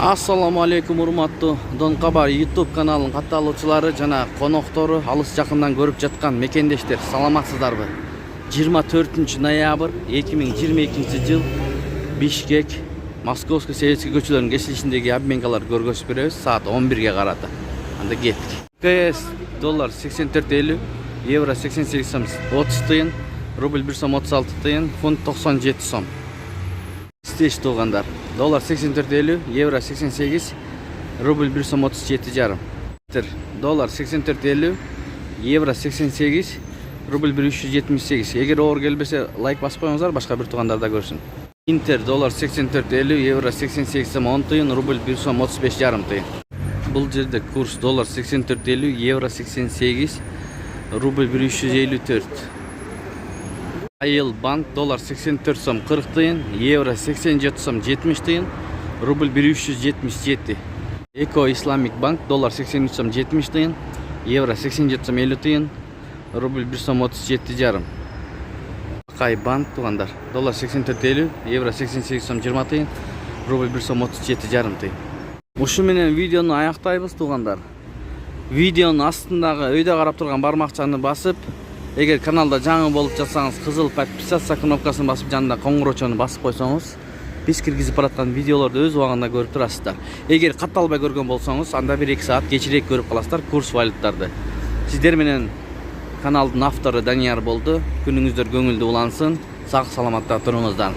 Assalamu alaikum урматтуу Дон Кабар YouTube каналынын катталуучулары жана коноктору, алыс жакындан көрүп жаткан мекендештер, саламатсыздарбы? 24 ноябрь 2022 жыл Бишкек Московский Советский көчөлөрүнүн кесилишиндеги обменкалар көргөзүп беребиз саат 11-ге карата. Анда кеттик. КС доллар 84.50, евро 88 сом 30 тыйын, рубль 1 сом 36 тыйын, фунт 97 сом. Стеч тугандар. Доллар 84.50, евро 88, рубль 1 сом 37 жарым. Доллар 84.50, евро 88, рубль 378. Эгер оор келбесе, лайк басып коюңуздар, башка бир тугандар да көрсүн. Интер доллар 84.50, евро 88 сом 10 тыйын, рубль 1 сом 35 жарым тыйын. Бул жерде курс доллар 84.50, евро 88, рубль 354. Айыл банк доллар 84 сом 40 тыйын, евро 87 сом 70 тыйын, рубль 377. Эко Исламик банк доллар 83 сом 70 тыйын, евро 87 сом 50 тыйын, рубль 1 сом 37 жарым. Акай банк тугандар доллар 84.50, евро 88 сом 20 тыйын, рубль 1 сом 37 жарым тыйын. Ушу менен видеону аяктайбыз тугандар. Видеонун астындагы өйдө карап турган бармакчаны басып, эгер каналда жаңы болуп жатсаңыз, кызыл подписаться кнопкасын басып, жанында коңгурочону басып койсоңуз, биз киргизип бараткан видеолорду өз убагында көрүп турасыздар. Эгер катталбай көргөн болсоңуз, анда 1-2 саат кечирээк көрүп каласыздар курс валюттарды. Сиздер менен каналдын автору Данияр болду. Күнүңүздөр көңүлдүү улансын. Сак саламатта туруңуздар.